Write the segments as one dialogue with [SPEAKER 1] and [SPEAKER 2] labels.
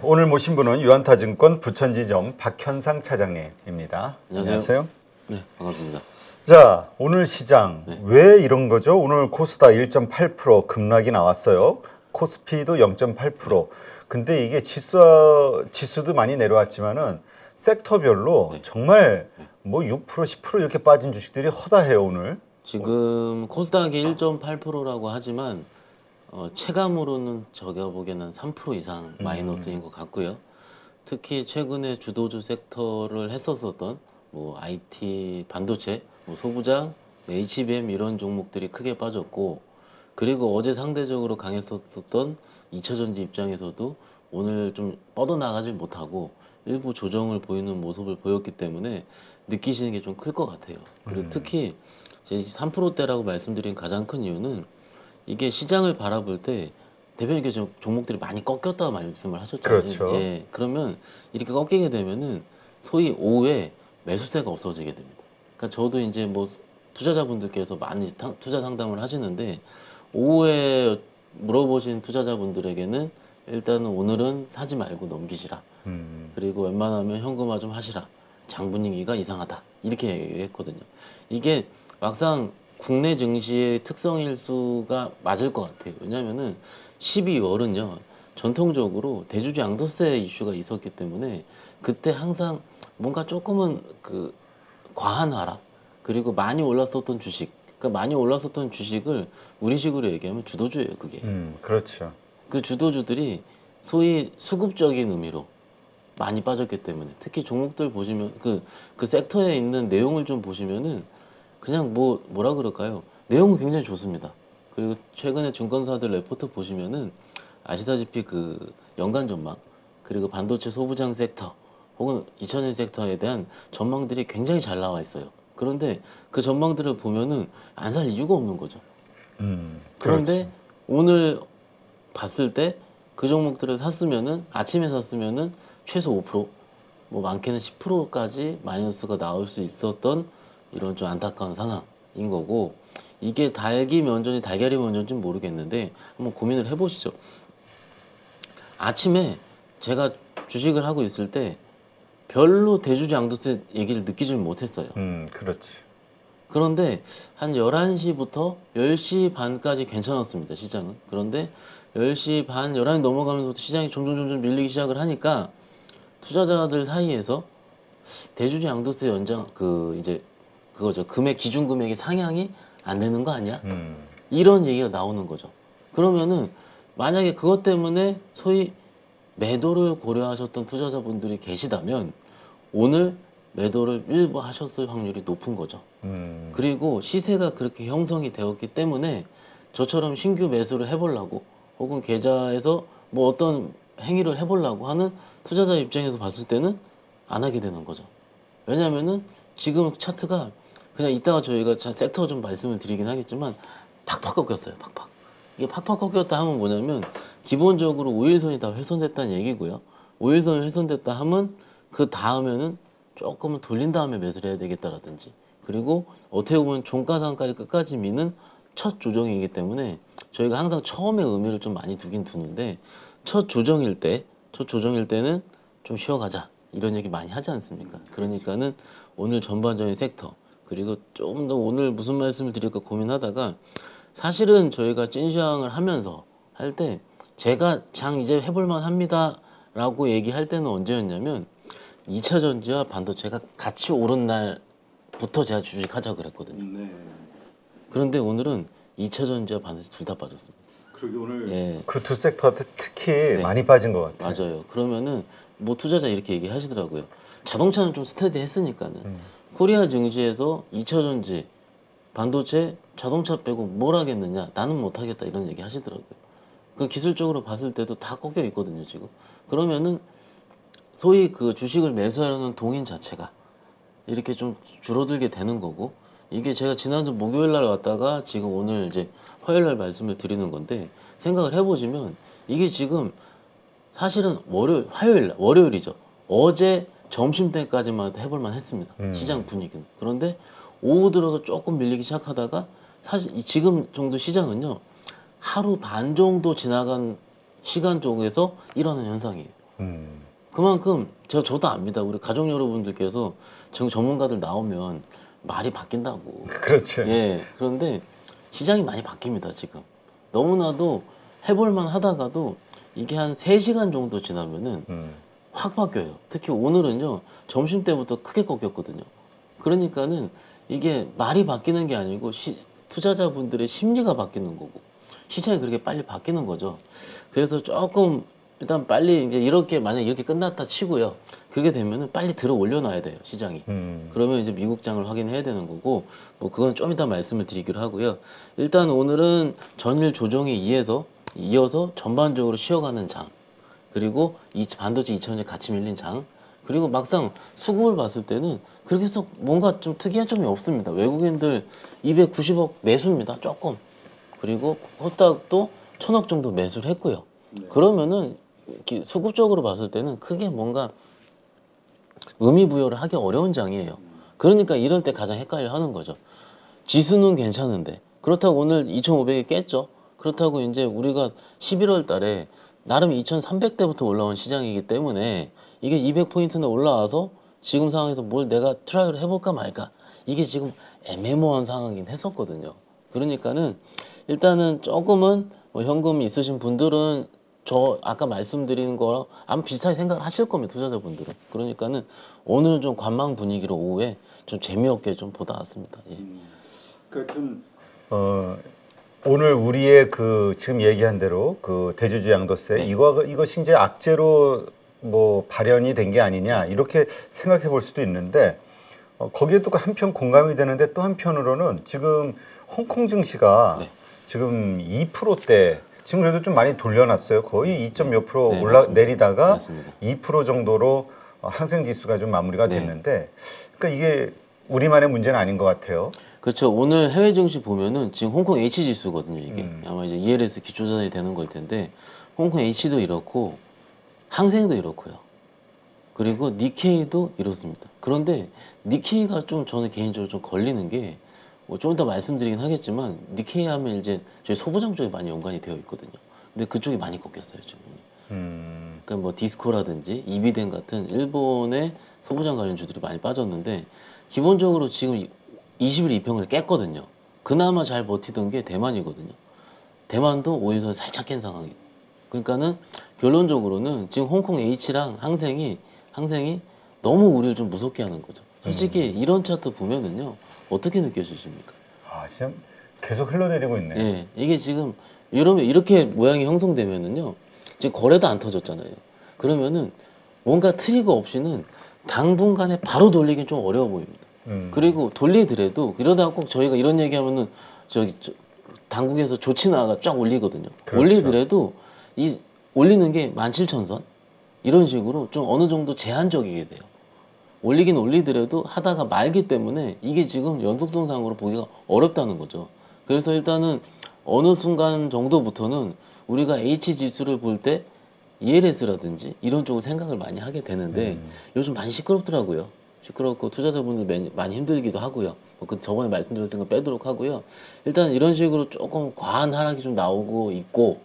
[SPEAKER 1] 오늘 모신 분은 유안타증권 부천지점 박현상 차장님입니다. 안녕하세요.
[SPEAKER 2] 네, 반갑습니다.
[SPEAKER 1] 자, 오늘 시장 왜 이런 거죠? 오늘 코스닥 1.8% 급락이 나왔어요. 코스피도 0.8%. 근데 이게 지수도 많이 내려왔지만은 섹터별로 정말 뭐 6%, 10% 이렇게 빠진 주식들이 허다해요, 오늘.
[SPEAKER 2] 지금 코스닥이 1.8%라고 하지만 체감으로는 제가 보기에는 3% 이상 마이너스인 것 같고요. 특히 최근에 주도주 섹터를 했었던 뭐 IT, 반도체, 뭐 소부장, HBM 이런 종목들이 크게 빠졌고, 그리고 어제 상대적으로 강했었던 2차전지 입장에서도 오늘 좀 뻗어나가질 못하고 일부 조정을 보이는 모습을 보였기 때문에 느끼시는 게 좀 클 것 같아요. 그리고 특히 3%대라고 말씀드린 가장 큰 이유는 이게 시장을 바라볼 때 대표님께서 종목들이 많이 꺾였다고 말씀을 하셨잖아요.
[SPEAKER 1] 그렇죠.
[SPEAKER 2] 예, 그러면 이렇게 꺾이게 되면은 소위 오후에 매수세가 없어지게 됩니다. 그러니까 저도 이제 뭐 투자자분들께서 많이 투자 상담을 하시는데 오후에 물어보신 투자자분들에게는 일단은 오늘은 사지 말고 넘기시라. 그리고 웬만하면 현금화 좀 하시라. 장 분위기가 이상하다. 이렇게 얘기했거든요. 이게 막상 국내 증시의 특성일 수가 맞을 것 같아요. 왜냐면은 12월은요, 전통적으로 대주주 양도세 이슈가 있었기 때문에 그때 항상 뭔가 조금은 그 과한 하락, 그리고 많이 올랐었던 주식, 그러니까 많이 올랐었던 주식을 우리식으로 얘기하면 주도주예요, 그게.
[SPEAKER 1] 그렇죠.
[SPEAKER 2] 그 주도주들이 소위 수급적인 의미로 많이 빠졌기 때문에, 특히 종목들 보시면 그 섹터에 있는 내용을 좀 보시면은 그냥 뭐라 그럴까요? 내용은 굉장히 좋습니다. 그리고 최근에 증권사들 레포트 보시면은 아시다시피 그 연간 전망, 그리고 반도체 소부장 섹터 혹은 2000년 섹터에 대한 전망들이 굉장히 잘 나와 있어요. 그런데 그 전망들을 보면은 안 살 이유가 없는 거죠. 그런데
[SPEAKER 1] 그렇지.
[SPEAKER 2] 오늘 봤을 때 그 종목들을 샀으면은, 아침에 샀으면은 최소 5%, 뭐 많게는 10%까지 마이너스가 나올 수 있었던 이런 좀 안타까운 상황인 거고, 이게 닭이 먼저인지 달걀이 먼저인지는 모르겠는데 한번 고민을 해보시죠. 아침에 제가 주식을 하고 있을 때 별로 대주주 양도세 얘기를 느끼질 못했어요.
[SPEAKER 1] 그렇지.
[SPEAKER 2] 그런데 한 11시부터 10시 반까지 괜찮았습니다, 시장은. 그런데 10시 반, 11시 넘어가면서부터 시장이 점점 밀리기 시작을 하니까 투자자들 사이에서 대주주 양도세 연장, 이제 그거죠. 기준 금액이 상향이 안 되는 거 아니야? 이런 얘기가 나오는 거죠. 그러면은 만약에 그것 때문에 소위 매도를 고려하셨던 투자자분들이 계시다면 오늘 매도를 일부 하셨을 확률이 높은 거죠. 그리고 시세가 그렇게 형성이 되었기 때문에 저처럼 신규 매수를 해보려고 혹은 계좌에서 뭐 어떤 행위를 해보려고 하는 투자자 입장에서 봤을 때는 안 하게 되는 거죠. 왜냐면은 지금 차트가 그냥 이따가 저희가 섹터 좀 말씀을 드리긴 하겠지만 팍팍 꺾였어요. 팍팍. 이게 팍팍 꺾였다 하면 뭐냐면 기본적으로 5일선이 다 훼손됐다는 얘기고요. 5일선이 훼손됐다 하면 그 다음에는 조금은 돌린 다음에 매수를 해야 되겠다라든지, 그리고 어떻게 보면 종가상까지 끝까지 미는 첫 조정이기 때문에 저희가 항상 처음에 의미를 좀 많이 두긴 두는데, 첫 조정일 때는 좀 쉬어가자 이런 얘기 많이 하지 않습니까? 그러니까는 오늘 전반적인 섹터, 그리고 좀 더 오늘 무슨 말씀을 드릴까 고민하다가 사실은 저희가 찐시황을 하면서 할 때 제가 장 이제 해볼만 합니다 라고 얘기할 때는 언제였냐면 2차 전지와 반도체가 같이 오른 날부터 제가 주식하자 그랬거든요. 그런데 오늘은 2차 전지와 반도체 둘 다 빠졌습니다.
[SPEAKER 1] 그러게 오늘 그 두 섹터한테 특히 많이 빠진 것 같아요.
[SPEAKER 2] 맞아요. 그러면은 뭐 투자자 이렇게 얘기하시더라고요. 자동차는 좀 스테디 했으니까는 코리아 증시에서 2차 전지, 반도체, 자동차 빼고 뭘 하겠느냐, 나는 못 하겠다 이런 얘기 하시더라고요. 그 기술적으로 봤을 때도 다 꺾여 있거든요, 지금. 그러면은 소위 그 주식을 매수하려는 동인 자체가 이렇게 좀 줄어들게 되는 거고, 이게 제가 지난주 목요일 날 왔다가 지금 오늘 이제 화요일 날 말씀을 드리는 건데, 생각을 해보시면 이게 지금 사실은 월요일이죠. 어제 점심때까지만 해볼만 했습니다. 시장 분위기는. 그런데 오후 들어서 조금 밀리기 시작하다가 사실 지금 정도 시장은요, 하루 반 정도 지나간 시간 쪽에서 일어나는 현상이에요. 그만큼 저도 압니다. 우리 가족 여러분들께서 전문가들 나오면 말이 바뀐다고.
[SPEAKER 1] 그렇죠.
[SPEAKER 2] 예. 그런데 시장이 많이 바뀝니다, 지금. 너무나도 해볼만 하다가도 이게 한 3시간 정도 지나면은 확 바뀌어요. 특히 오늘은요, 점심 때부터 크게 꺾였거든요. 그러니까는 이게 말이 바뀌는 게 아니고 투자자분들의 심리가 바뀌는 거고 시장이 그렇게 빨리 바뀌는 거죠. 그래서 조금 일단 빨리 이제 이렇게 만약 이렇게 끝났다 치고요. 그렇게 되면은 빨리 들어 올려놔야 돼요, 시장이. 그러면 이제 미국장을 확인해야 되는 거고, 뭐 그건 좀 이따 말씀을 드리기로 하고요. 일단 오늘은 전일 조정에 이어서 전반적으로 쉬어가는 장, 그리고 이 반도체 2천원에 같이 밀린 장, 그리고 막상 수급을 봤을 때는 그렇게 썩 뭔가 좀 특이한 점이 없습니다. 외국인들 290억 매수입니다, 조금. 그리고 코스닥도 1,000억 정도 매수를 했고요. 그러면은 이렇게 수급적으로 봤을 때는 크게 뭔가 의미 부여를 하기 어려운 장이에요. 그러니까 이럴 때 가장 헷갈려 하는 거죠. 지수는 괜찮은데 그렇다고 오늘 2,500이 깼죠. 그렇다고 이제 우리가 11월 달에 나름 2,300대부터 올라온 시장이기 때문에 이게 200포인트나 올라와서 지금 상황에서 뭘 내가 트라이를 해볼까 말까, 이게 지금 애매모호한 상황이긴 했었거든요. 그러니까는 일단은 조금은 뭐 현금 있으신 분들은 저 아까 말씀드린 거랑 아마 비슷하게 생각을 하실 겁니다, 투자자분들은. 그러니까는 오늘은 좀 관망 분위기로 오후에 좀 재미없게 좀 보다 왔습니다. 예.
[SPEAKER 1] 오늘 우리의 그 지금 얘기한 대로 그 대주주 양도세
[SPEAKER 2] 네.
[SPEAKER 1] 이것이 이제 악재로 뭐 발현이 된 게 아니냐 이렇게 생각해 볼 수도 있는데 거기에 또 한편 공감이 되는데 또 한편으로는 지금 홍콩 증시가
[SPEAKER 2] 네.
[SPEAKER 1] 지금 2%대 지금 그래도 좀 많이 돌려놨어요. 거의 2점 몇 프로
[SPEAKER 2] 네, 맞습니다.
[SPEAKER 1] 내리다가
[SPEAKER 2] 맞습니다.
[SPEAKER 1] 2% 정도로 항생 지수가 좀 마무리가
[SPEAKER 2] 네.
[SPEAKER 1] 됐는데 그러니까 이게 우리만의 문제는 아닌 것 같아요.
[SPEAKER 2] 그렇죠. 오늘 해외 증시 보면은 지금 홍콩 H 지수거든요. 이게 아마 이제 ELS 기초자산이 되는 걸 텐데 홍콩 H도 이렇고 항생도 이렇고요. 그리고 니케이도 이렇습니다. 그런데 니케이가 좀 저는 개인적으로 좀 걸리는 게 뭐 좀 이따 말씀드리긴 하겠지만 니케이 하면 이제 저희 소부장 쪽에 많이 연관이 되어 있거든요. 근데 그쪽이 많이 꺾였어요 지금. 그러니까 뭐 디스코라든지 이비덴 같은 일본의 소부장 관련주들이 많이 빠졌는데 기본적으로 지금 20일 이평을 깼거든요. 그나마 잘 버티던 게 대만이거든요. 대만도 5일선 살짝 깬 상황이에요. 그러니까는 결론적으로는 지금 홍콩 H랑 항생이 너무 우리를 좀 무섭게 하는 거죠. 솔직히 이런 차트 보면은요, 어떻게 느껴지십니까?
[SPEAKER 1] 아, 진짜 계속 흘러내리고 있네.
[SPEAKER 2] 예, 이게 지금 이러면 이렇게 모양이 형성되면은요, 지금 거래도 안 터졌잖아요. 그러면은 뭔가 트리거 없이는 당분간에 바로 돌리긴 좀 어려워 보입니다. 그리고 돌리더라도 이러다가 꼭 저희가 이런 얘기하면은 당국에서 조치 나가 쫙 올리거든요.
[SPEAKER 1] 그렇죠.
[SPEAKER 2] 올리더라도 이 올리는 게 17,000선 이런 식으로 좀 어느 정도 제한적이게 돼요. 올리긴 올리더라도 하다가 말기 때문에 이게 지금 연속성상으로 보기가 어렵다는 거죠. 그래서 일단은 어느 순간 정도부터는 우리가 H 지수를 볼 때 ELS라든지 이런 쪽을 생각을 많이 하게 되는데 요즘 많이 시끄럽더라고요. 시끄럽고 투자자분들 많이 힘들기도 하고요. 그 저번에 말씀드렸던 거 빼도록 하고요. 일단 이런 식으로 조금 과한 하락이 좀 나오고 있고,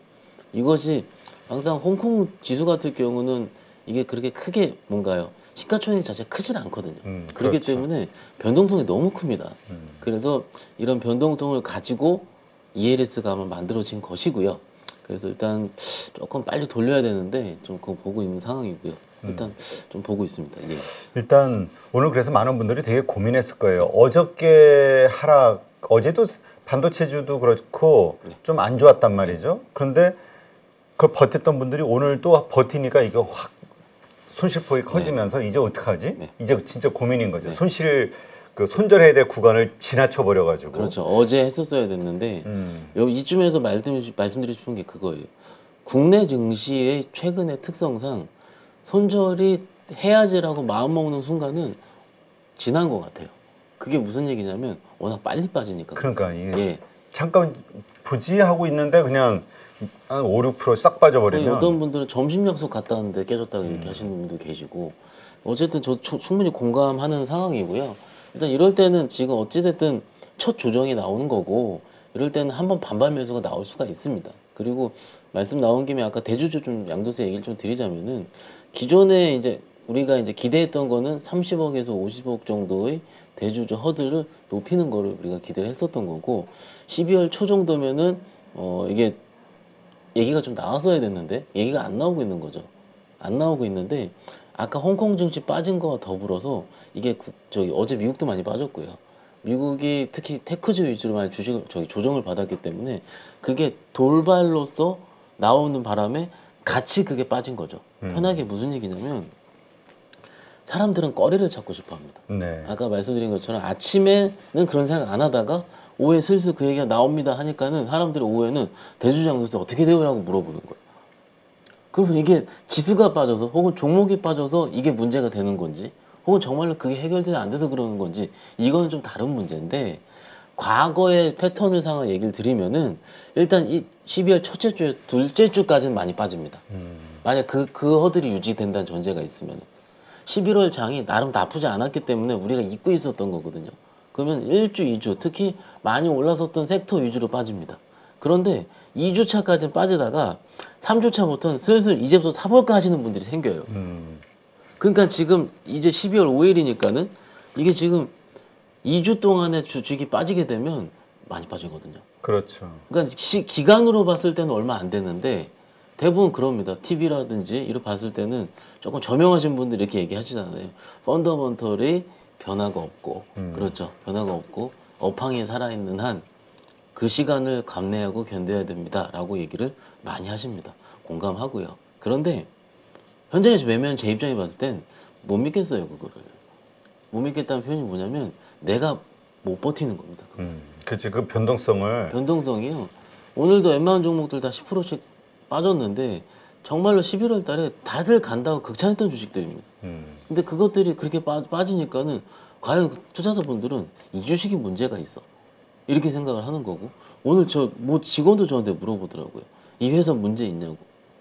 [SPEAKER 2] 이것이 항상 홍콩 지수 같은 경우는 이게 그렇게 크게 뭔가요? 시가총액 자체가 크질 않거든요. 그렇기
[SPEAKER 1] 그렇죠.
[SPEAKER 2] 때문에 변동성이 너무 큽니다. 그래서 이런 변동성을 가지고 ELS가 아마 만들어진 것이고요. 그래서 일단 조금 빨리 돌려야 되는데 좀 그거 보고 있는 상황이고요. 일단 좀 보고 있습니다. 예.
[SPEAKER 1] 일단 오늘 그래서 많은 분들이 되게 고민했을 거예요. 어저께 하락, 어제도 반도체주도 그렇고 좀 안 좋았단 말이죠. 그런데 그걸 버텼던 분들이 오늘 또 버티니까 이게 확 손실폭이 커지면서 이제 어떡하지?
[SPEAKER 2] 네.
[SPEAKER 1] 이제 진짜 고민인 거죠. 그 손절해야 될 구간을 지나쳐 버려가지고.
[SPEAKER 2] 그렇죠. 어제 했었어야 됐는데 여기 이쯤에서 말씀드리고 싶은 게 그거예요. 국내 증시의 최근의 특성상 손절이 해야지라고 마음먹는 순간은 지난 것 같아요. 그게 무슨 얘기냐면 워낙 빨리 빠지니까.
[SPEAKER 1] 그러니까 이게
[SPEAKER 2] 예.
[SPEAKER 1] 잠깐 보지 하고 있는데 그냥 한 5, 6%싹 빠져버리면
[SPEAKER 2] 어떤 분들은 점심 약속 갔다 왔는데 깨졌다고 이렇게 하시는 분도 계시고, 어쨌든 저 충분히 공감하는 상황이고요. 일단 이럴 때는 지금 어찌됐든 첫 조정이 나오는 거고, 이럴 때는 한번 반발 매수가 나올 수가 있습니다. 그리고 말씀 나온 김에 아까 대주주 좀 양도세 얘기를 좀 드리자면은 기존에 이제 우리가 이제 기대했던 거는 30억에서 50억 정도의 대주주 허들을 높이는 거를 우리가 기대를 했었던 거고 12월 초 정도면은 이게 얘기가 좀 나왔어야 됐는데 얘기가 안 나오고 있는 거죠. 안 나오고 있는데 아까 홍콩 증시 빠진 거와 더불어서 이게 저기 어제 미국도 많이 빠졌고요. 미국이 특히 테크주 위주로 많이 주식을 조정을 받았기 때문에 그게 돌발로서 나오는 바람에 같이 그게 빠진 거죠. 편하게 무슨 얘기냐면 사람들은 거리를 찾고 싶어 합니다.
[SPEAKER 1] 네.
[SPEAKER 2] 아까 말씀드린 것처럼 아침에는 그런 생각 안 하다가 오후에 슬슬 그 얘기가 나옵니다 하니까는 사람들이 오후에는 대주장도세 어떻게 돼요? 라고 물어보는 거예요. 그러면 이게 지수가 빠져서 혹은 종목이 빠져서 이게 문제가 되는 건지 혹은 정말로 그게 해결돼서 안 돼서 그러는 건지 이거는 좀 다른 문제인데 과거의 패턴을 상황 얘기를 드리면은 일단 이 12월 첫째 주에 둘째 주까지는 많이 빠집니다. 만약 그 허들이 유지된다는 전제가 있으면 11월 장이 나름 나쁘지 않았기 때문에 우리가 잊고 있었던 거거든요. 그러면 1주, 2주 특히 많이 올랐었던 섹터 위주로 빠집니다. 그런데 2주차까지는 빠지다가 3주차부터는 슬슬 이제부터 사볼까 하시는 분들이 생겨요. 그러니까 지금 이제 12월 5일이니까는 이게 지금 2주 동안에 주식이 빠지게 되면 많이 빠지거든요.
[SPEAKER 1] 그렇죠.
[SPEAKER 2] 그러니까 기간으로 봤을 때는 얼마 안 되는데 대부분 그럽니다. TV라든지 이런 봤을 때는 조금 저명하신 분들이 이렇게 얘기하시잖아요. 펀더먼털이 변화가 없고 그렇죠. 변화가 없고 업황이 살아있는 한 그 시간을 감내하고 견뎌야 됩니다. 라고 얘기를 많이 하십니다. 공감하고요. 그런데 현장에서 매매한 제 입장에 봤을 땐 못 믿겠어요. 그거를. 못 믿겠다는 표현이 뭐냐면 내가 못 버티는 겁니다.
[SPEAKER 1] 그치. 그 변동성을.
[SPEAKER 2] 변동성이요. 오늘도 웬만한 종목들 다 10%씩 빠졌는데 정말로 11월 달에 다들 간다고 극찬했던 주식들입니다. 근데 그것들이 그렇게 빠지니까는 과연 투자자분들은 이 주식이 문제가 있어. 이렇게 생각을 하는 거고 오늘 뭐 직원도 저한테 물어보더라고요. 이 회사 문제 있냐고.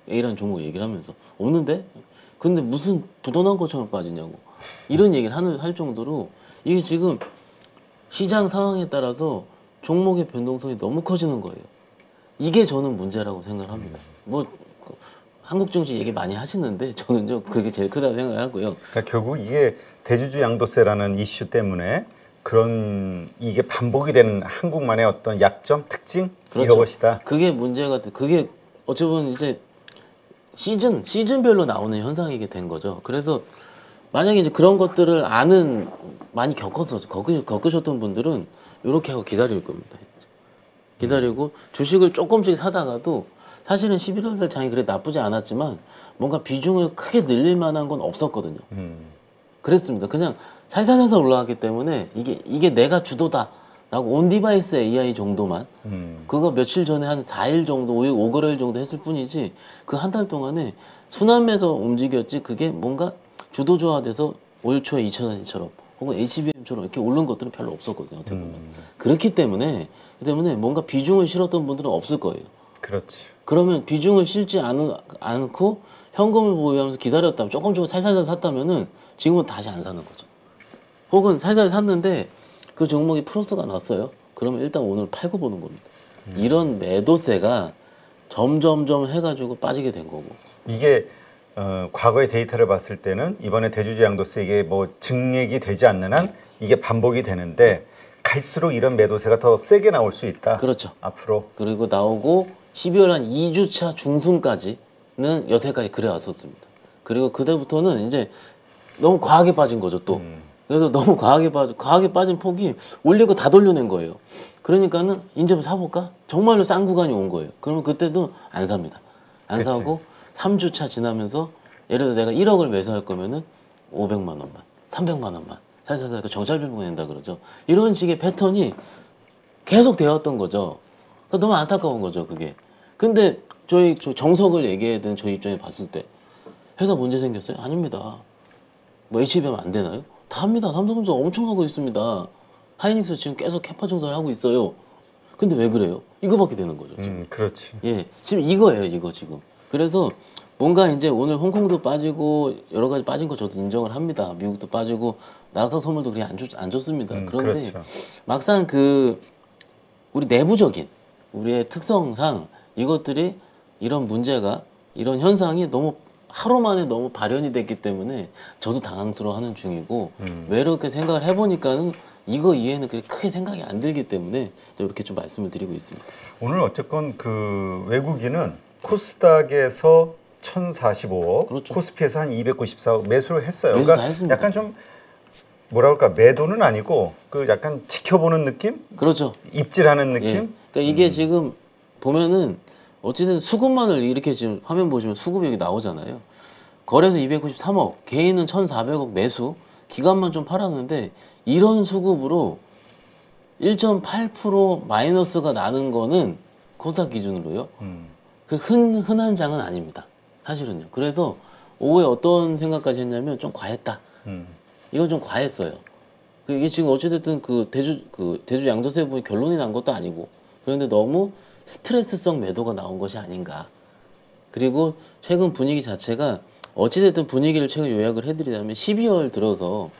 [SPEAKER 2] A라는 종목 얘기를 하면서 없는데? 근데 무슨 부도난 것처럼 빠지냐고. 이런 얘기를 할 정도로 이게 지금 시장 상황에 따라서 종목의 변동성이 너무 커지는 거예요. 이게 저는 문제라고 생각을 합니다. 뭐 한국 증시 얘기 많이 하시는데 저는요 그게 제일 크다고 생각하고요.
[SPEAKER 1] 그러니까 결국 이게 대주주 양도세라는 이슈 때문에 그런 이게 반복이 되는 한국만의 어떤 약점, 특징
[SPEAKER 2] 그렇죠.
[SPEAKER 1] 이런 것이다.
[SPEAKER 2] 그게 문제가 그게 어찌 보면 이제 시즌별로 나오는 현상이게 된 거죠. 그래서 만약에 이제 그런 것들을 많이 겪으셨던 분들은 이렇게 하고 기다릴 겁니다. 기다리고 주식을 조금씩 사다가도 사실은 11월 달 장이 그래 나쁘지 않았지만 뭔가 비중을 크게 늘릴 만한 건 없었거든요. 그랬습니다. 그냥 살살살살 올라갔기 때문에 이게 내가 주도다라고 온 디바이스 AI 정도만 그거 며칠 전에 한 4일 정도 5거래일 정도 했을 뿐이지 그 한 달 동안에 순환매서 움직였지 그게 뭔가 주도조화돼서 올 초에 2000원처럼 혹은 HBM처럼 이렇게 오른 것들은 별로 없었거든요. 어떻게 보면. 그렇기 때문에 뭔가 비중을 실었던 분들은 없을 거예요.
[SPEAKER 1] 그렇지.
[SPEAKER 2] 그러면 비중을 실지 않고 현금을 보유하면서 기다렸다면 조금 살살살 샀다면은 지금은 다시 안 사는 거죠. 혹은 살살 샀는데 그 종목이 플러스가 났어요. 그러면 일단 오늘 팔고 보는 겁니다. 이런 매도세가 점점점 해가지고 빠지게 된 거고.
[SPEAKER 1] 이게 과거의 데이터를 봤을 때는 이번에 대주주 양도세 이게 뭐 증액이 되지 않는 한 이게 반복이 되는데 갈수록 이런 매도세가 더 세게 나올 수 있다.
[SPEAKER 2] 그렇죠.
[SPEAKER 1] 앞으로.
[SPEAKER 2] 그리고 나오고 12월 한 2주차 중순까지는 여태까지 그래 왔었습니다. 그리고 그때부터는 이제 너무 과하게 빠진 거죠, 또. 그래서 너무 과하게 빠진 폭이 올리고 다 돌려낸 거예요. 그러니까는 이제 사볼까? 정말로 싼 구간이 온 거예요. 그러면 그때도 안 삽니다. 안
[SPEAKER 1] 그치.
[SPEAKER 2] 사고 3주차 지나면서 예를 들어 내가 1억을 매수할 거면은 500만 원만, 300만 원만 살살살 정찰병 낸다 그러죠. 이런 식의 패턴이 계속 되었던 거죠. 그러니까 너무 안타까운 거죠, 그게. 근데 저희 정석을 얘기해야 되는 저희 입장에 봤을 때 회사 문제 생겼어요? 아닙니다. 뭐 HBM 안 되나요? 다 합니다. 삼성전자 엄청 하고 있습니다. 하이닉스 지금 계속 캐파 증설을 하고 있어요. 근데 왜 그래요? 이거밖에 되는 거죠. 지금.
[SPEAKER 1] 그렇지.
[SPEAKER 2] 예, 지금 이거예요, 이거 지금. 그래서 뭔가 이제 오늘 홍콩도 빠지고 여러 가지 빠진 거 저도 인정을 합니다. 미국도 빠지고 나사 선물도 그렇게 안 좋습니다. 그런데
[SPEAKER 1] 그렇죠.
[SPEAKER 2] 막상 우리 내부적인 우리의 특성상 이것들이 이런 문제가 이런 현상이 너무 하루 만에 너무 발현이 됐기 때문에 저도 당황스러워하는 중이고 왜 이렇게 생각을 해보니까는 이거 이해는 그렇게 크게 생각이 안 들기 때문에 이렇게 좀 말씀을 드리고 있습니다.
[SPEAKER 1] 오늘 어쨌건 그 외국인은 코스닥에서 1,045억,
[SPEAKER 2] 그렇죠.
[SPEAKER 1] 코스피에서 한 294억 매수를 했어요.
[SPEAKER 2] 매수 다 했습니다.
[SPEAKER 1] 약간 좀 뭐라 그럴까 매도는 아니고 그 약간 지켜보는 느낌,
[SPEAKER 2] 그렇죠.
[SPEAKER 1] 입질하는
[SPEAKER 2] 예.
[SPEAKER 1] 느낌.
[SPEAKER 2] 그러니까 이게 지금 보면은 어쨌든 수급만을 이렇게 지금 화면 보시면 수급이 여기 나오잖아요. 거래소 293억, 개인은 1,400억 매수, 기관만 좀 팔았는데 이런 수급으로 1.8% 마이너스가 나는 거는 코스닥 기준으로요. 그 흔한 장은 아닙니다. 사실은요. 그래서 오후에 어떤 생각까지 했냐면 좀 과했다. 이건 좀 과했어요. 이게 지금 어찌됐든 그 대주 양도세 부분이 결론이 난 것도 아니고 그런데 너무 스트레스성 매도가 나온 것이 아닌가. 그리고 최근 분위기 자체가 어찌됐든 분위기를 최근 요약을 해드리자면 12월 들어서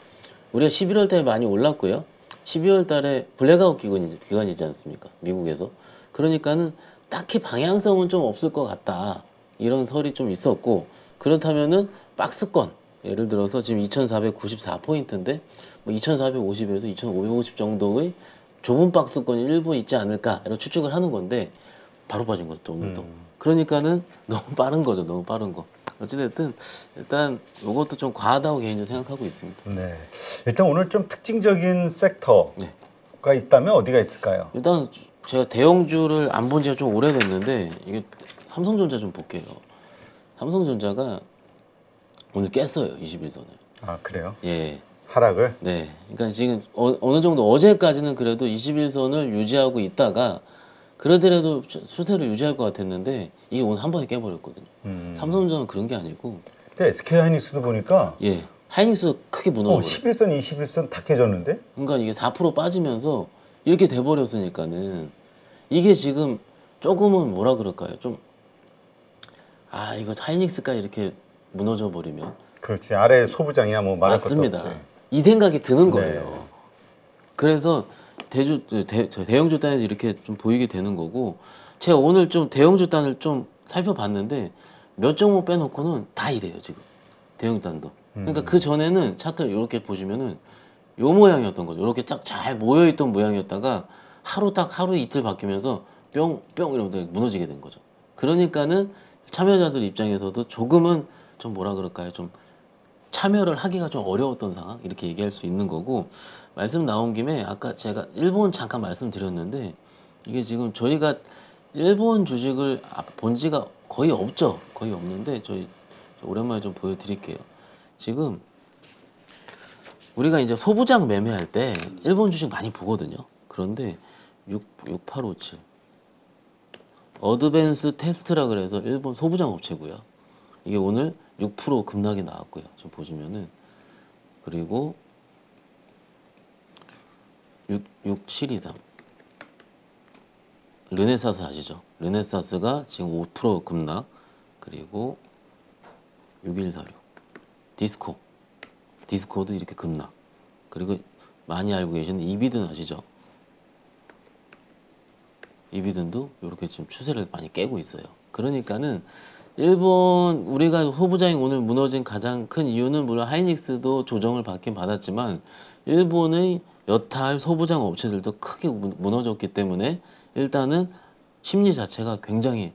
[SPEAKER 2] 우리가 11월 달에 많이 올랐고요. 12월 달에 블랙아웃 기간이지 않습니까? 미국에서. 그러니까는 딱히 방향성은 좀 없을 것 같다. 이런 설이 좀 있었고 그렇다면은 박스권 예를 들어서 지금 2,494포인트인데 뭐 2,450에서 2,550 정도의 좁은 박스권이 일부 있지 않을까 이런 추측을 하는 건데 바로 빠진 거죠 오늘도. 그러니까는 너무 빠른 거죠. 너무 빠른 거. 어찌됐든 일단 이것도 좀 과하다고 개인적으로 생각하고 있습니다.
[SPEAKER 1] 네. 일단 오늘 좀 특징적인 섹터가 있다면 어디가 있을까요?
[SPEAKER 2] 일단 제가 대형주를 안 본 지가 좀 오래됐는데 이게 삼성전자 좀 볼게요. 삼성전자가 오늘 깼어요 21선을.
[SPEAKER 1] 아 그래요?
[SPEAKER 2] 예.
[SPEAKER 1] 하락을?
[SPEAKER 2] 네. 그러니까 지금 어느 정도 어제까지는 그래도 21선을 유지하고 있다가 그러더라도 수세를 유지할 것 같았는데 이게 오늘 한 번에 깨버렸거든요. 삼성전자는 그런 게 아니고.
[SPEAKER 1] 근데 SK하이닉스도 보니까
[SPEAKER 2] 예. 하이닉스 크게 무너져버려.
[SPEAKER 1] 11선, 21선 다 깨졌는데?
[SPEAKER 2] 그러니까 이게 4% 빠지면서 이렇게 돼버렸으니까는 이게 지금 조금은 뭐라 그럴까요? 좀 이거 하이닉스가 이렇게 무너져 버리면
[SPEAKER 1] 그렇지. 아래 소부장이야 뭐 말할 것도
[SPEAKER 2] 맞습니다.
[SPEAKER 1] 없지.
[SPEAKER 2] 이 생각이 드는
[SPEAKER 1] 네.
[SPEAKER 2] 거예요. 그래서 대형주 단에서 이렇게 좀 보이게 되는 거고 제가 오늘 좀 대형주 단을 좀 살펴봤는데 몇 종목 빼놓고는 다 이래요 지금 대형주 단도. 그러니까 그 전에는 차트를 이렇게 보시면은 요 모양이었던 거죠. 이렇게 쫙 잘 모여있던 모양이었다가 하루 이틀 바뀌면서 뿅 이러면서 무너지게 된 거죠. 그러니까는 참여자들 입장에서도 조금은 좀 뭐라 그럴까요? 좀 참여를 하기가 좀 어려웠던 상황 이렇게 얘기할 수 있는 거고 말씀 나온 김에 아까 제가 일본 잠깐 말씀드렸는데 이게 지금 저희가 일본 주식을 본 지가 거의 없죠. 거의 없는데 저희 오랜만에 좀 보여드릴게요. 지금 우리가 이제 소부장 매매할 때 일본 주식 많이 보거든요. 그런데 6857 어드밴스 테스트라 그래서 일본 소부장 업체고요. 이게 오늘 6% 급락이 나왔고요. 지금 보시면은 그리고 6723 르네사스 아시죠? 르네사스가 지금 5% 급락 그리고 6146 디스코도 이렇게 급락 그리고 많이 알고 계시는 이비든 아시죠? 이비든도 이렇게 지금 추세를 많이 깨고 있어요. 그러니까는 일본 우리가 소부장이 오늘 무너진 가장 큰 이유는 물론 하이닉스도 조정을 받긴 받았지만 일본의 여타 소부장 업체들도 크게 무너졌기 때문에 일단은 심리 자체가 굉장히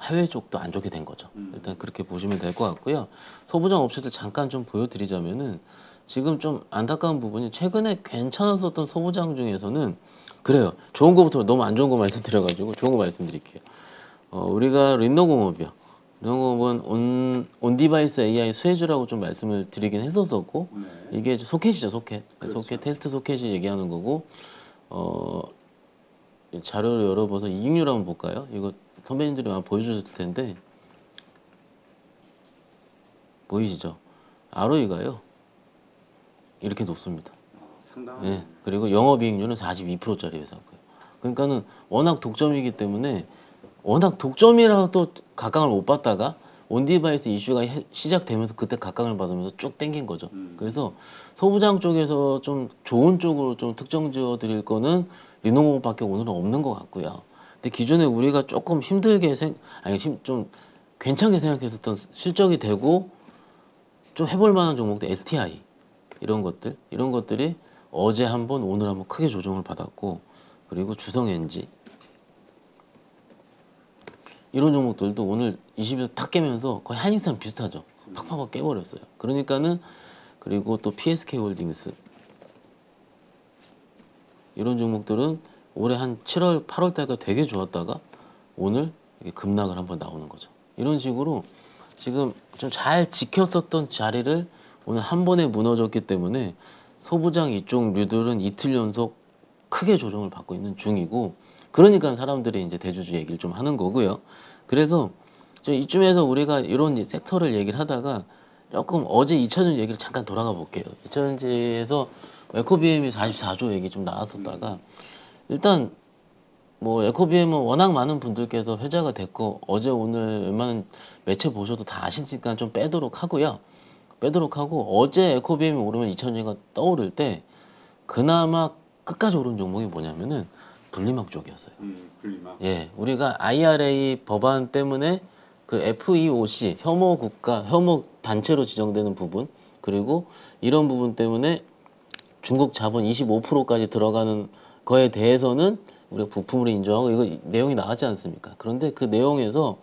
[SPEAKER 2] 해외 쪽도 안 좋게 된 거죠. 일단 그렇게 보시면 될 것 같고요. 소부장 업체들 잠깐 좀 보여드리자면은 지금 좀 안타까운 부분이 최근에 괜찮았었던 소부장 중에서는 그래요. 좋은 거부터 너무 안 좋은 거 말씀드려가지고 좋은 거 말씀드릴게요. 우리가 린노공업이요. 린노공업은 온디바이스 AI 수혜주라고 좀 말씀을 드리긴 했었었고 이게 소켓이죠, 소켓. 그렇죠. 소켓 테스트 소켓이 얘기하는 거고 자료를 열어봐서 이익률 한번 볼까요? 이거 선배님들이 아마 보여주셨을 텐데 보이시죠? ROE가요 이렇게 높습니다.
[SPEAKER 3] 상당하네.
[SPEAKER 2] 네. 그리고 영업이익률은 42%짜리 회사고요. 그러니까는 워낙 독점이기 때문에 워낙 독점이라서 또 각광을 못 받다가 온디바이스 이슈가 시작되면서 그때 각광을 받으면서 쭉 땡긴 거죠. 그래서 소부장 쪽에서 좀 좋은 쪽으로 좀 특정 지어 드릴 거는 리노공업밖에 오늘은 없는 것 같고요. 근데 기존에 우리가 조금 힘들게 좀 괜찮게 생각했었던 실적이 되고 좀 해볼 만한 종목들 STI 이런 것들이 어제 한번 오늘 한번 크게 조정을 받았고 그리고 주성엔지 이런 종목들도 오늘 20일 탁 깨면서 거의 한익상 비슷하죠. 팍팍팍 깨버렸어요. 그러니까는 그리고 또 PSK홀딩스 이런 종목들은 올해 한 7월, 8월 달까 되게 좋았다가 오늘 이렇게 급락을 한번 나오는 거죠. 이런 식으로 지금 좀 잘 지켰었던 자리를 오늘 한 번에 무너졌기 때문에 소부장 이쪽 류들은 이틀 연속 크게 조정을 받고 있는 중이고 그러니까 사람들이 이제 대주주 얘기를 좀 하는 거고요. 그래서 좀 이쯤에서 우리가 이런 섹터를 얘기를 하다가 조금 어제 2차전 얘기를 잠깐 돌아가 볼게요. 2차전지에서 에코비엠이 44조 얘기 좀 나왔었다가 일단 뭐 에코비엠은 워낙 많은 분들께서 회자가 됐고 어제 오늘 웬만한 매체 보셔도 다 아시니까 좀 빼도록 하고요. 빼도록 하고 어제 에코비엠이 오르면 2차전지가 떠오를 때 그나마 끝까지 오른 종목이 뭐냐면은 분리막 쪽이었어요.
[SPEAKER 3] 분리막.
[SPEAKER 2] 예, 우리가 IRA 법안 때문에 그 FEOC 혐오 국가, 혐오 단체로 지정되는 부분 그리고 이런 부분 때문에 중국 자본 25%까지 들어가는 거에 대해서는 우리가 부품으로 인정하고 이거 내용이 나왔지 않습니까? 그런데 그 내용에서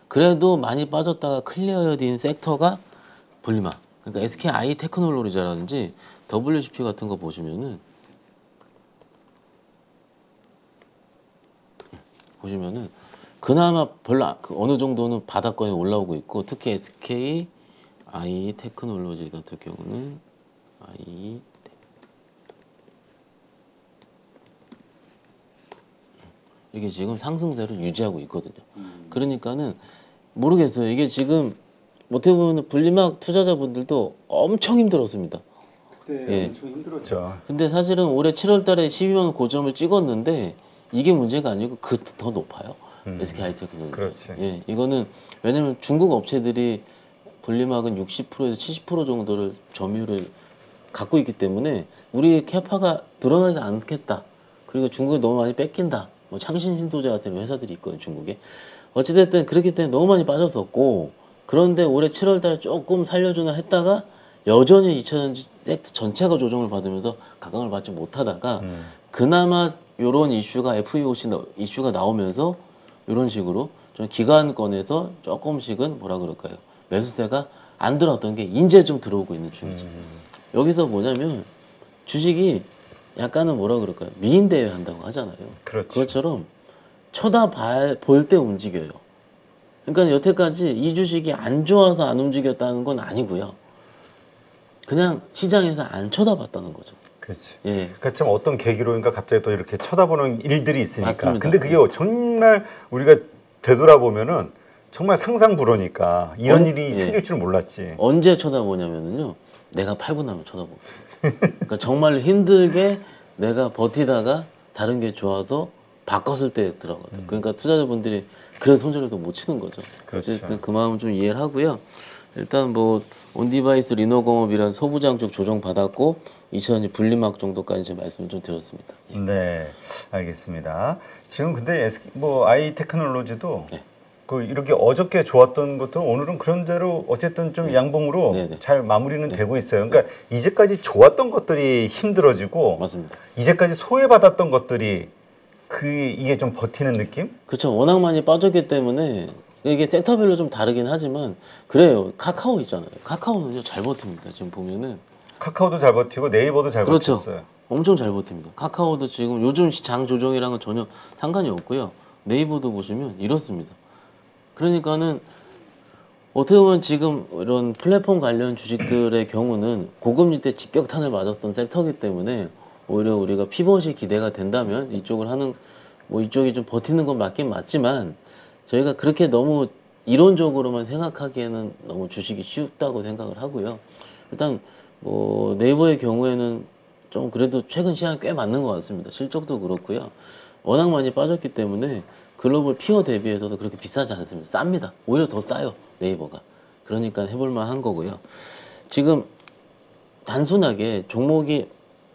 [SPEAKER 2] 그래도 많이 빠졌다가 클리어된 섹터가 분리막. 그러니까 SKI 테크놀로지라든지 WCP 같은 거 보시면은 그나마 별로 어느 정도는 바닥권에 올라오고 있고 특히 SKI 테크놀로지 같은 경우는 이게 지금 상승세를 유지하고 있거든요. 그러니까는 모르겠어요. 이게 지금 어떻게 보면 분리막 투자자분들도 엄청 힘들었습니다.
[SPEAKER 3] 그때
[SPEAKER 2] 예.
[SPEAKER 3] 엄청 힘들었죠.
[SPEAKER 1] 그렇죠.
[SPEAKER 2] 근데 사실은 올해 7월 달에 12만 원 고점을 찍었는데 이게 문제가 아니고 그 더 높아요. SK 하이테크는.
[SPEAKER 1] 그렇지.
[SPEAKER 2] 예, 이거는 왜냐면 중국 업체들이 분리막은 60%에서 70% 정도를 점유율을 갖고 있기 때문에 우리 캐파가 드러나지 않겠다. 그리고 중국에 너무 많이 뺏긴다. 뭐 창신 신소재 같은 회사들이 있거든요, 중국에. 어찌됐든 그렇기 때문에 너무 많이 빠졌었고 그런데 올해 7월 달에 조금 살려주나 했다가 여전히 2차전지 섹터 전체가 조정을 받으면서 각광을 받지 못하다가 그나마 요런 이슈가 FEOC 이슈가 나오면서 이런 식으로 좀 기관권에서 조금씩은 뭐라 그럴까요? 매수세가 안 들어왔던 게 이제 좀 들어오고 있는 중이죠. 여기서 뭐냐면 주식이 약간은 뭐라 그럴까요? 미인대회 한다고 하잖아요.
[SPEAKER 1] 그렇죠.
[SPEAKER 2] 그것처럼 볼 때 움직여요. 그러니까 여태까지 이 주식이 안 좋아서 안 움직였다는 건 아니고요. 그냥 시장에서 안 쳐다봤다는 거죠.
[SPEAKER 1] 그렇지.
[SPEAKER 2] 예.
[SPEAKER 1] 그러니까 좀 어떤 계기로인가 갑자기 또 이렇게 쳐다보는 일들이 있으니까.
[SPEAKER 2] 맞습니다.
[SPEAKER 1] 근데 그게 정말 우리가 되돌아보면은 정말 상상불허니까 이런 일이
[SPEAKER 2] 예.
[SPEAKER 1] 생길 줄 몰랐지.
[SPEAKER 2] 언제 쳐다보냐면요. 내가 팔고 나면 쳐다보고. 그러니까 정말 힘들게 내가 버티다가 다른 게 좋아서 바꿨을 때 들어가거든. 그러니까 투자자분들이 그래서 손절해서 못 치는 거죠.
[SPEAKER 1] 그렇죠.
[SPEAKER 2] 어쨌든 그 마음 좀 이해를 하고요. 일단 뭐 온디바이스 리노공업이란 소부장 쪽 조정 받았고 2차전지 분리막 정도까지 제 말씀을 좀 드렸습니다. 예.
[SPEAKER 1] 네, 알겠습니다. 지금 근데 뭐 아이 테크놀로지도
[SPEAKER 2] 네.
[SPEAKER 1] 그 이렇게 어저께 좋았던 것들은 오늘은 그런 대로 어쨌든 좀 양봉으로
[SPEAKER 2] 네, 네.
[SPEAKER 1] 잘 마무리는 되고 있어요. 그러니까 이제까지 좋았던 것들이 힘들어지고
[SPEAKER 2] 맞습니다.
[SPEAKER 1] 이제까지 소외받았던 것들이 이게 좀 버티는 느낌?
[SPEAKER 2] 그렇죠. 워낙 많이 빠졌기 때문에 이게 섹터별로 좀 다르긴 하지만 그래요. 카카오 있잖아요. 카카오는요 잘 버팁니다. 지금 보면은
[SPEAKER 1] 카카오도 잘 버티고 네이버도 잘
[SPEAKER 2] 그렇죠.
[SPEAKER 1] 버텼어요.
[SPEAKER 2] 엄청 잘 버팁니다. 카카오도 지금 요즘 장 조정이랑은 전혀 상관이 없고요. 네이버도 보시면 이렇습니다. 그러니까는 어떻게 보면 지금 이런 플랫폼 관련 주식들의 경우는 고금리 때 직격탄을 맞았던 섹터이기 때문에 오히려 우리가 피벗이 기대가 된다면 이쪽을 하는 뭐 이쪽이 좀 버티는 건 맞긴 맞지만 저희가 그렇게 너무 이론적으로만 생각하기에는 너무 주식이 쉽다고 생각을 하고요. 일단 뭐 네이버의 경우에는 좀 그래도 최근 시장이 꽤 맞는 것 같습니다. 실적도 그렇고요. 워낙 많이 빠졌기 때문에 글로벌 피어 대비해서도 그렇게 비싸지 않습니다. 쌉니다. 오히려 더 싸요. 네이버가. 그러니까 해볼만 한 거고요. 지금 단순하게 종목이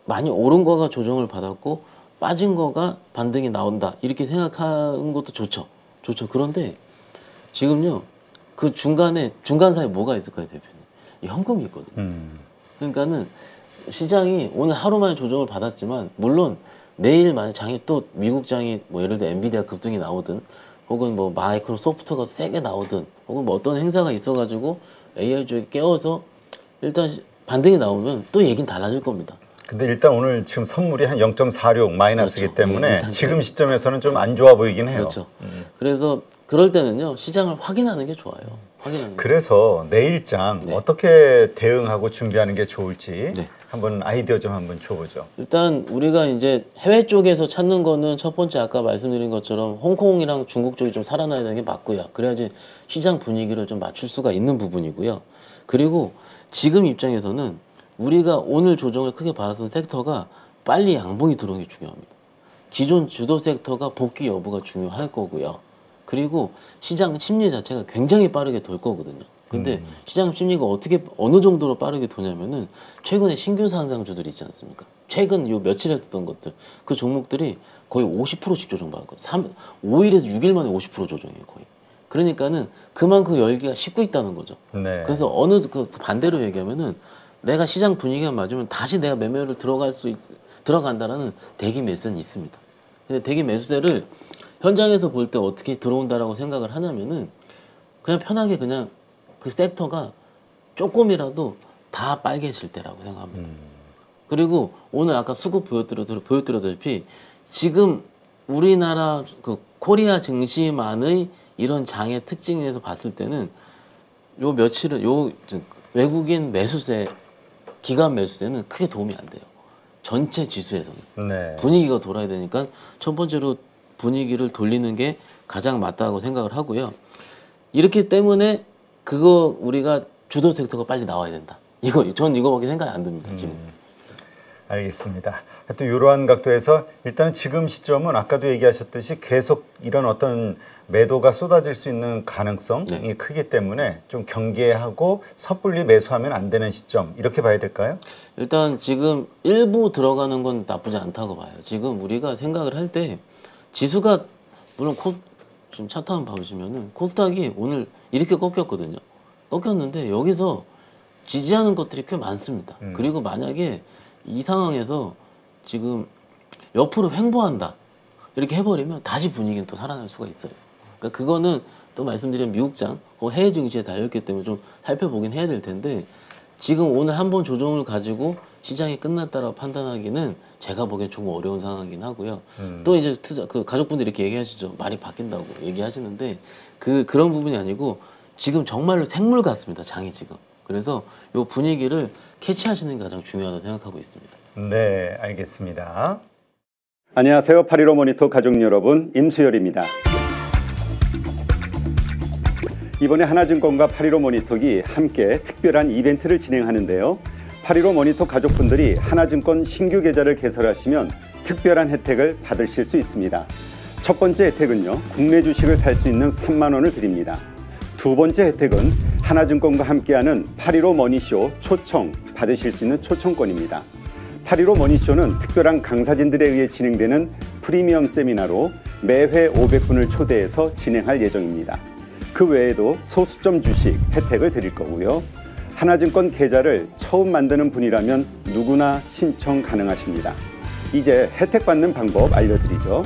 [SPEAKER 2] 많이 오른 거가 조정을 받았고 빠진 거가 반등이 나온다. 이렇게 생각하는 것도 좋죠. 그런데 지금요. 그 중간 사이에 뭐가 있을까요, 대표님? 이 현금이 있거든요. 그러니까는 시장이 오늘 하루 만에 조정을 받았지만 물론 내일 만약 장이 또 미국 장이 뭐 예를 들어 엔비디아 급등이 나오든 혹은 뭐 마이크로소프트가 세게 나오든 혹은 뭐 어떤 행사가 있어가지고 AI 쪽에 깨워서 일단 반등이 나오면 또 얘기는 달라질 겁니다.
[SPEAKER 1] 근데 일단 오늘 지금 선물이 한 0.46 마이너스이기
[SPEAKER 2] 그렇죠.
[SPEAKER 1] 때문에
[SPEAKER 2] 예,
[SPEAKER 1] 지금 시점에서는 좀 안 좋아 보이긴 해요.
[SPEAKER 2] 그렇죠. 그래서 그럴 때는요 시장을 확인하는 게 좋아요. 확인하는 게.
[SPEAKER 1] 그래서 내일장
[SPEAKER 2] 네.
[SPEAKER 1] 어떻게 대응하고 준비하는 게 좋을지
[SPEAKER 2] 네.
[SPEAKER 1] 한번 아이디어 좀 한번 줘보죠.
[SPEAKER 2] 일단 우리가 이제 해외 쪽에서 찾는 거는 첫 번째 아까 말씀드린 것처럼 홍콩이랑 중국 쪽이 좀 살아나야 되는 게 맞고요. 그래야지 시장 분위기를 좀 맞출 수가 있는 부분이고요. 그리고 지금 입장에서는 우리가 오늘 조정을 크게 받았던 섹터가 빨리 양봉이 들어오는 게 중요합니다. 기존 주도 섹터가 복귀 여부가 중요할 거고요. 그리고 시장 심리 자체가 굉장히 빠르게 돌 거거든요. 근데 시장 심리가 어느 정도로 빠르게 도냐면은 최근에 신규 상장주들 있지 않습니까? 최근 요 며칠 했었던 것들 그 종목들이 거의 50%씩 조정받았거든요. 5일에서 6일 만에 50% 조정이에요, 거의. 그러니까는 그만큼 열기가 식고 있다는 거죠.
[SPEAKER 1] 네.
[SPEAKER 2] 그래서 그 반대로 얘기하면은 내가 시장 분위기가 맞으면 다시 내가 매매를 들어간다라는 대기 매수세는 있습니다. 근데 대기 매수세를 현장에서 볼 때 어떻게 들어온다라고 생각을 하냐면은 그냥 편하게 그냥 그 섹터가 조금이라도 다 빨개질 때라고 생각합니다. 그리고 오늘 아까 수급 보여드렸다시피 지금 우리나라 그 코리아 증시만의 이런 장의 특징에서 봤을 때는 요 며칠은 외국인 매수세, 기관 매수세는 크게 도움이 안 돼요. 전체 지수에서는.
[SPEAKER 1] 네.
[SPEAKER 2] 분위기가 돌아야 되니까 첫 번째로 분위기를 돌리는 게 가장 맞다고 생각을 하고요. 이렇기 때문에 그거 우리가 주도 섹터가 빨리 나와야 된다. 전 이거밖에 생각이 안 듭니다. 지금.
[SPEAKER 1] 알겠습니다. 또 이러한 각도에서 일단은 지금 시점은 아까도 얘기하셨듯이 계속 이런 어떤 매도가 쏟아질 수 있는 가능성이
[SPEAKER 2] 네.
[SPEAKER 1] 크기 때문에 좀 경계하고 섣불리 매수하면 안 되는 시점 이렇게 봐야 될까요?
[SPEAKER 2] 일단 지금 일부 들어가는 건 나쁘지 않다고 봐요. 지금 우리가 생각을 할 때 지수가 물론 지금 차트 한번 봐보시면은 코스닥이 오늘 이렇게 꺾였거든요. 꺾였는데 여기서 지지하는 것들이 꽤 많습니다. 그리고 만약에 이 상황에서 지금 옆으로 횡보한다 이렇게 해버리면 다시 분위기는 또 살아날 수가 있어요. 그러니까 그거는 또 말씀드린 미국장 혹은 해외 증시에 달렸기 때문에 좀 살펴보긴 해야 될 텐데 지금 오늘 한번 조정을 가지고 시장이 끝났다라고 판단하기는 제가 보기엔 조금 어려운 상황이긴 하고요. 또 이제 그 가족분들이 이렇게 얘기하시죠. 말이 바뀐다고 얘기하시는데 그런 부분이 아니고 지금 정말로 생물 같습니다. 장이 지금. 그래서 이 분위기를 캐치하시는 게 가장 중요하다고 생각하고 있습니다.
[SPEAKER 1] 네, 알겠습니다. 안녕하세요. 8.15 모니터 가족 여러분, 임수열입니다. 이번에 하나증권과 8.15 모니터기 함께 특별한 이벤트를 진행하는데요. 8.15 모니터 가족분들이 하나증권 신규 계좌를 개설하시면 특별한 혜택을 받으실 수 있습니다. 첫 번째 혜택은요, 국내 주식을 살 수 있는 3만 원을 드립니다. 두 번째 혜택은 하나증권과 함께하는 8.15 머니쇼 초청 받으실 수 있는 초청권입니다. 8.15 머니쇼는 특별한 강사진들에 의해 진행되는 프리미엄 세미나로 매회 500분을 초대해서 진행할 예정입니다. 그 외에도 소수점 주식 혜택을 드릴 거고요. 하나증권 계좌를 처음 만드는 분이라면 누구나 신청 가능하십니다. 이제 혜택 받는 방법 알려드리죠.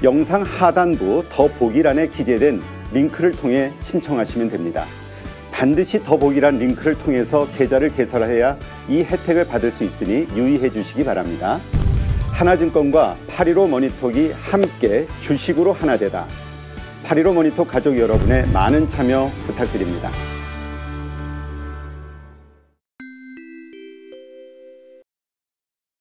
[SPEAKER 1] 영상 하단부 더보기란에 기재된 링크를 통해 신청하시면 됩니다. 반드시 더보기란 링크를 통해서 계좌를 개설해야 이 혜택을 받을 수 있으니 유의해 주시기 바랍니다. 하나증권과 8.15 모니터기 함께 주식으로 하나 되다. 8.15 모니터 가족 여러분의 많은 참여 부탁드립니다.